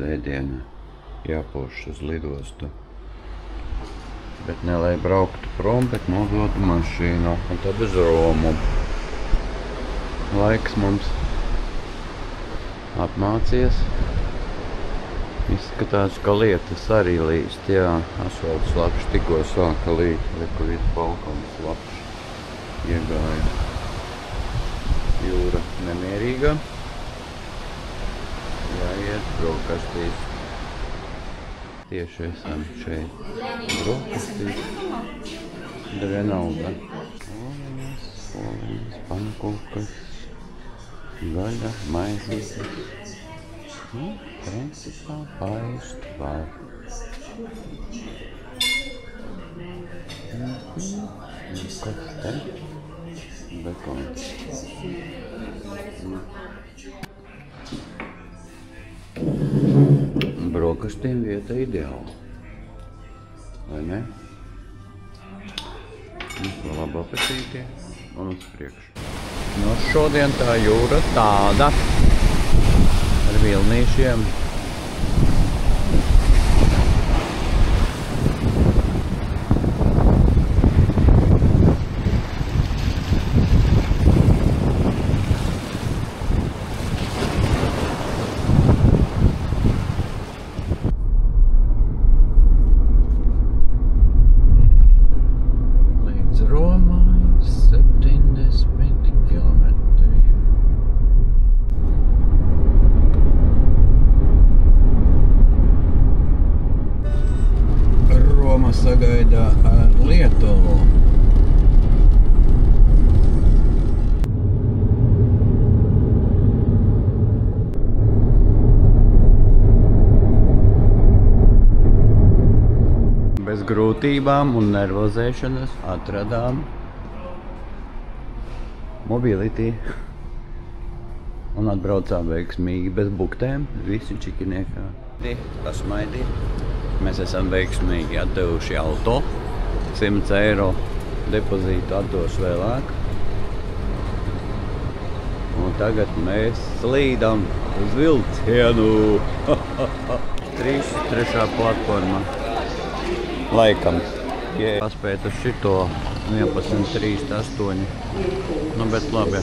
svētdiena jāpoš uz lidostu. Bet ne lai brauktu prom, bet nodotu mašīnu. Un tad uz Romu. Laiks mums apmācies. Izskatās, ka lietas arī līst, jā. Asfalts lapš tikko sāka līt, reku visu balkons lapš iegāja. Jūra nemierīga. Jāiet brokastīs. Tieši esam šeit brokastīs. Vienalga. Oliņas, pankūkas, gaļa, maizītes. Principā paist var. Kas te? Bekons. Brokastiem vieta ideāla. Vai ne? Labu apetīti un uz priekšu. Nu, šodien tā jūra tāda. Ar vilnīšiem. Līdz Romai 70 kilometri. Roma sagaida ar Lietuvu. Bez grūtībām un nervozēšanas atradām Mobility un atbraucām veiksmīgi bez buktēm, visi čikiniekā. Pasmaidī. Mēs esam veiksmīgi atdevuši auto, 100 eiro depozītu atdos vēlāk. Un tagad mēs slīdam uz vilcienu. Trešā platforma. Laikam. Paspēt uz šito 11.38. Nu, bet labi.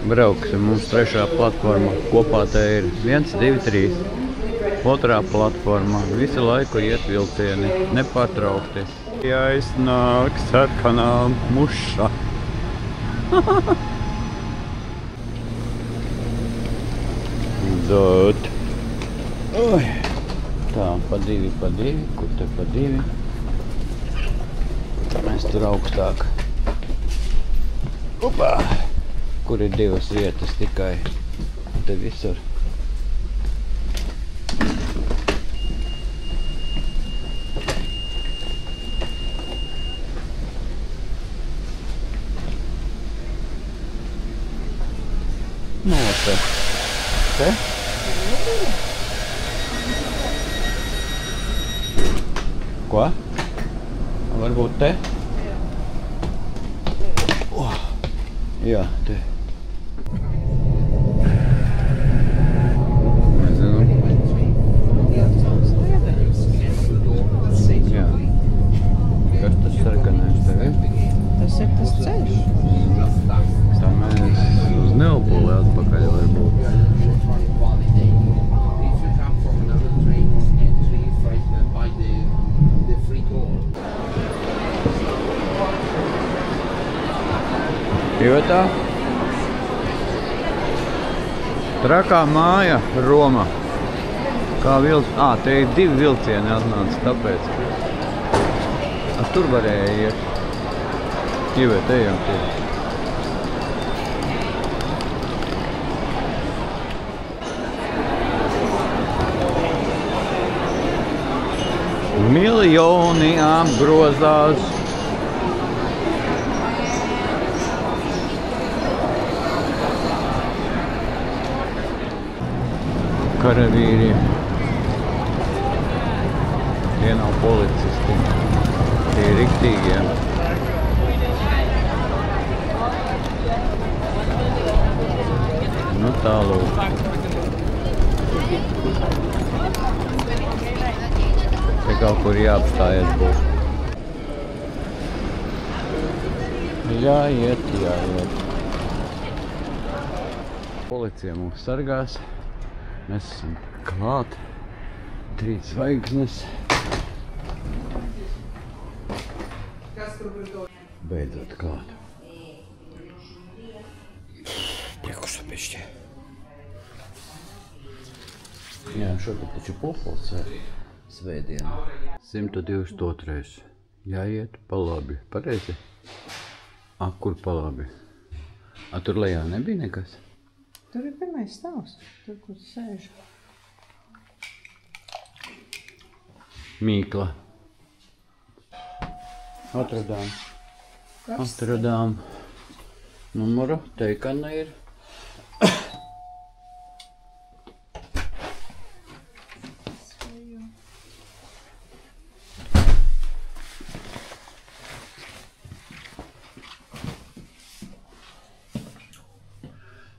Brauksim, mums trešā platforma. Kopā te ir 1, 2, 3. Otrā platforma. Visu laiku iet vilcieni. Nepārtraukti. Jāiznāk sarkanā muša. Dot. Oi. Tā, pa divi. Kur te pa divi? Mēs tur augstāk. Upā. Kur ir divas vietas tikai. Te visur. Nu, te. Te? Ko? Varbūt te? Oh. Jā, te. Nezinu. Jā. Kas tas sarkanais tev ir? Tas ir tas ceļš. Tā mēs uz Neapoli atpakaļ varbūt. Jūtā. Trakā māja, Roma. Kā te ir divi vilcieni atnāca, tāpēc. Tur varēja iet. Ivēt, ejam tur. Miljoni apgrozās. Karavīri. Tie nav policisti. Tie ir riktīgie. Nu tālūk. kur jāapstājies būs. Jāiet. Policija mūs sargās. Mēs esam klāt. 3 zvaigznes. Beidzot klāt. Priekušapišķi. Jā, šogad taču Popols svētdiena. 122. Jāiet pa labi. Pareizi? Kur pa labi? Tur lejā nebija nekas? Tur ir pirmais stāvs. Tur, kur sēž. Mīkla. Atradām. Numuru. Teikana ir.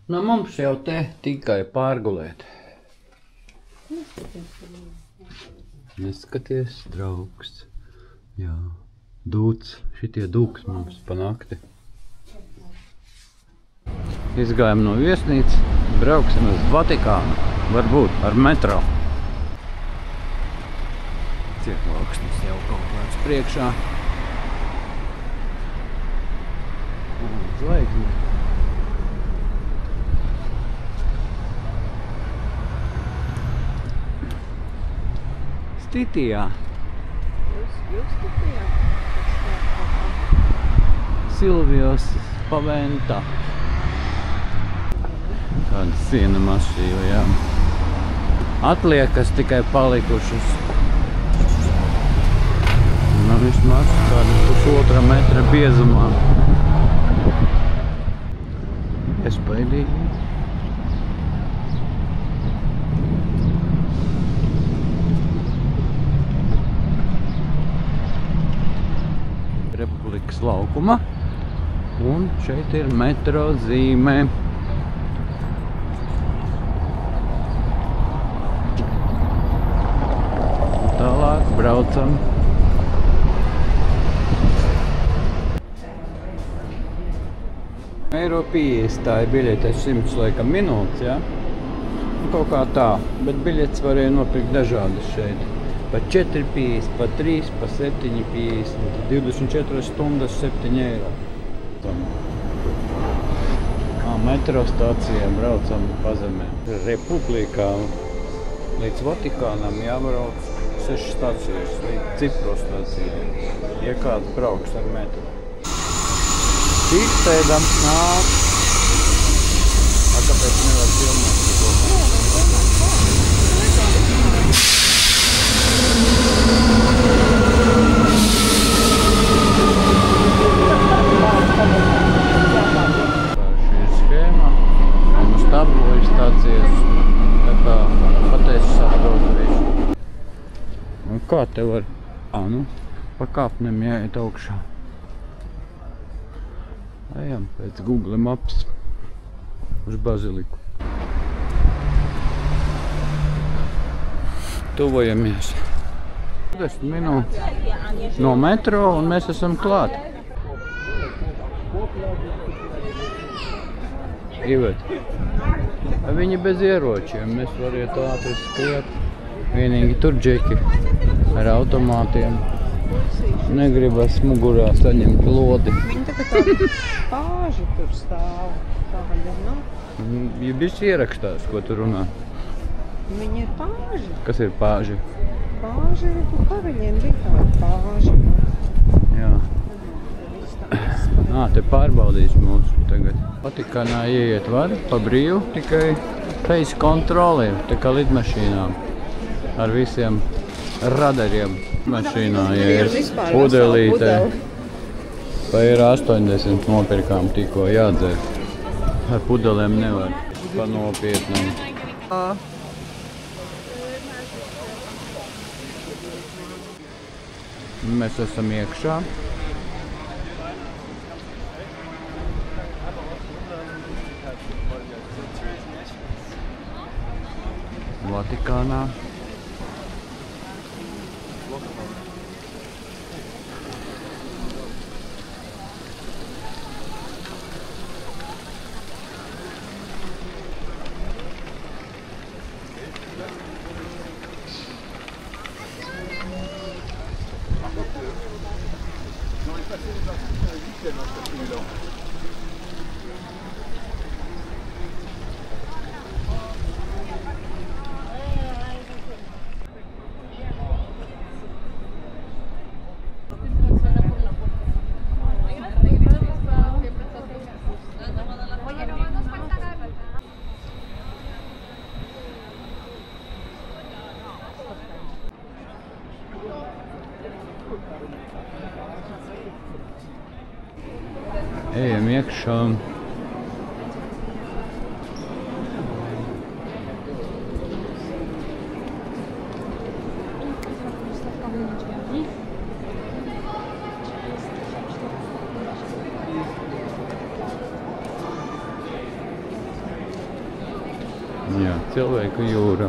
Nu, mums jau te tikai pārgulēt. Neskaties, draugs. Jā, dūts. Šitie dūks mums pa nakti. Izgājam no viesnīcas, brauksim uz Vatikānu. Varbūt ar metro. Cietloksnis jau kaut kāds priekšā. Zvaigzne. Stitijā. Jūs stitijā? Silvijos Paventa. Tāda siena mašīva, jā. Atliekas tikai palikušas. Nu, vismaz kāda 1,5 metra biezumā. Iespaidīgi. Republikas laukuma. Un šeit ir metro zīme. Tālāk braucam. Eiro 50 tā ir biļete 100 laikam minūtes, ja? Kaut kā tā, bet biļetes varēja nopirkt dažādas šeit. Pa 4,50, pa 3, pa 7,50, 24 stundas 7 eiro. Metro stācijā braucam pazemē. Republikā līdz Vatikānam jābrauc 6 stācijas, līdz Cipro stācijai. Ja kāds brauks ar metro. Cipēdams nāk. Kāpēc nevar filmēt? Šī ir schēma. Un uz tabloju stācijas. Tā kā pateicis saprotu visu. Un kā te var? Nu, pa kāpnēm jāiet augšā. Ejam pēc Google Maps uz Baziliku. Tuvojamies. 20 minūtes no metro un mēs esam klāt. Ivet, viņi bez ieročiem, mēs varētu ātri skriet. Vienīgi tur džeki ar automātiem. Negribas mugurā saņemt lodi. Viņi tagad tādi pāži tur stāv. Tādi, nu? Ja bišķi ierakstās, ko tu runā? Viņi ir pāži. Kas ir pāži? Pāži, karaļiem bija tādi pāži. Jā. Te pārbaudīs mūsu tagad. Vatikānā ieiet var pa brīvu, tikai face kontroli, tā kā lidmašīnām. Ar visiem radariem. Mašīnā, ja ir pudelīte, pa ir 80 nopirkām tikko jādzer. Ar pudelēm nevar, pa nopietnām. Mēs esam iekšā. Vatikānā. Ejam iekšā. Jā, cilvēku jūra.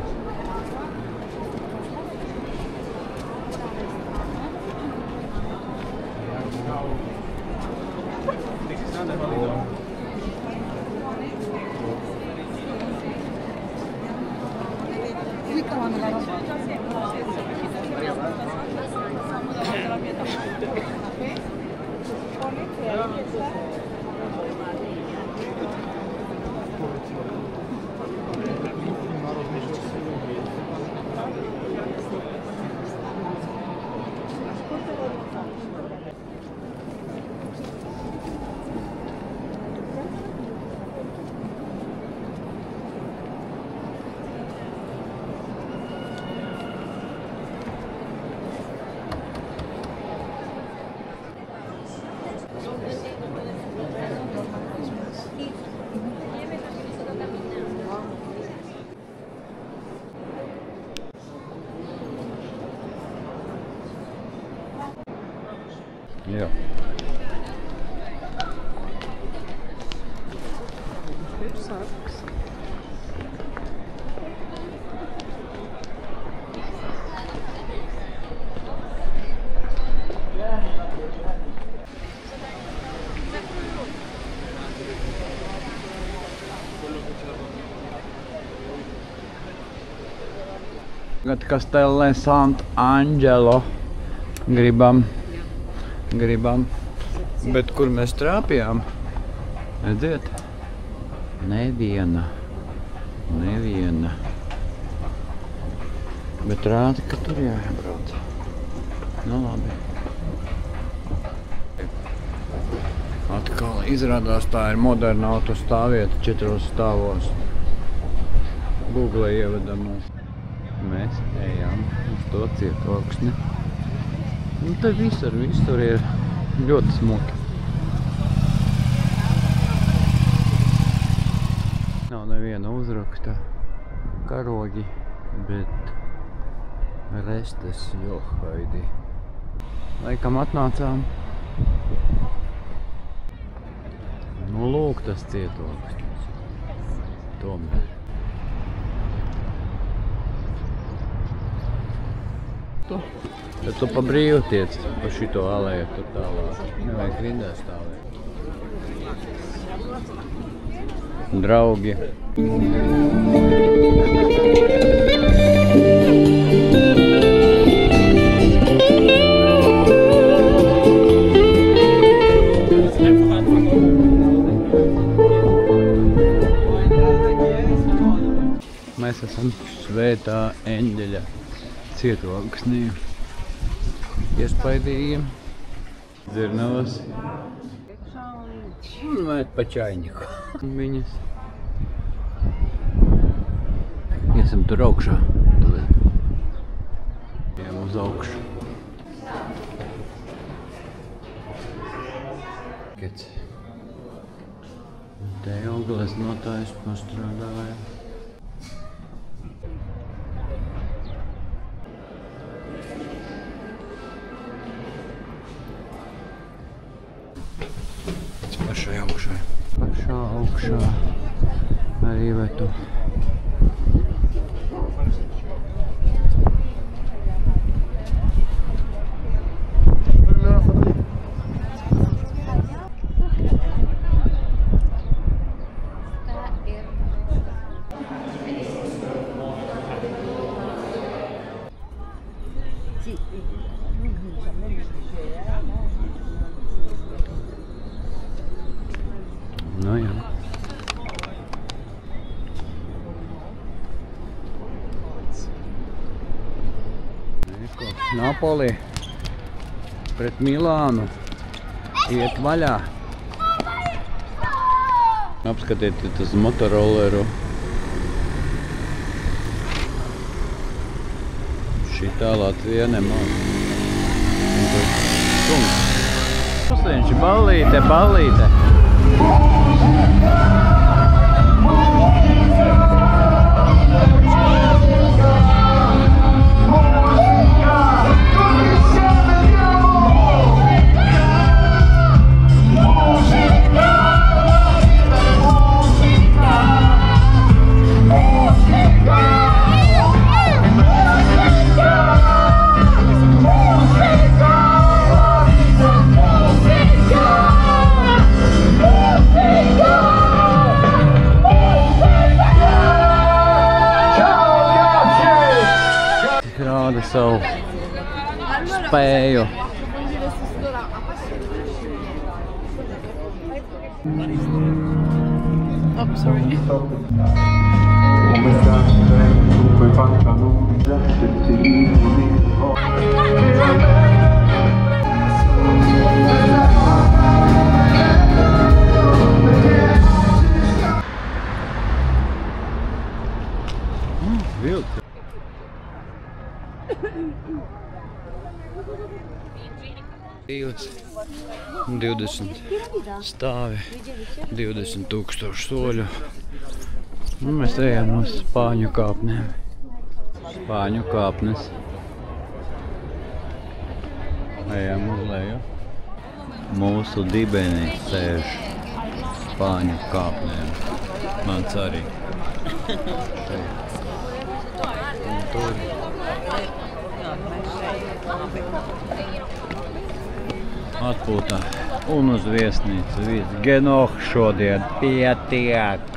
Jā. Ir sarks. Tagad Castel Sant'Angelo gribam. Bet kur mēs trāpījām? Redziet? Neviena. Bet rāda, ka tur jābrauc. Nu labi. Atkal izrādās tā ir moderna autostāvvieta 4 stāvos. Google ievedamos. Mēs ejam uz to cietoksni. Un te visur ir ļoti smuki. Nav neviena uzraksta karogi, bet restes johaidi. Laikam atnācām. Nu lūk tas cietoksnis. Tomēr. Tad tu pa brīvu tiec pa šito alēju tur tālāk. Nevajag rindā stāvēt. Draugi. Mēs esam Svētā Eņģeļa cietoksnī. Iespaidīgi. Dzirnavas. Un vajag pa čaļņiku. Viņas. Iesim tur augšā. Ejam uz augšu. Kec. Te jau gleznotājs pastrādāja. Pašā augšā arī vietu. Nu jā. Napoli pret Milānu iet vaļā. Apskatieties uz motorolleru. Šitā Latvija nemaz. Pusiņš, ballīte, ballīte. Rāda savu spēju. Oh, sorry. Vilci. 20 stāvi, 20 000 soļu. Un mēs ejam uz Spāņu kāpnēm. Spāņu kāpnes. Ejam uz leju. Mūsu dibenī sēž Spāņu kāpnēm. Mans arī. Un tur. Atpūtā un uz viesnīcu. Viss genoh šodien pietiek.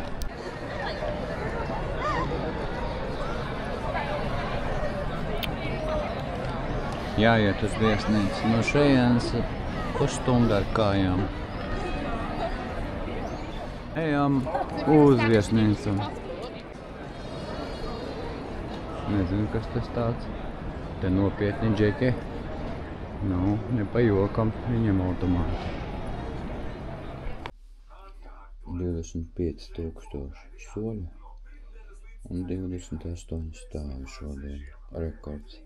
Jāiet uz viesnīcu. No šejienes pusstundu ar kājām. Ejam uz viesnīcu. Nezinu, kas tas tāds. Te nopietni džeki. Nu, ne pa jokam, viņam automāti. 25 000 soļu un 28 stāvi šodien. Rekords.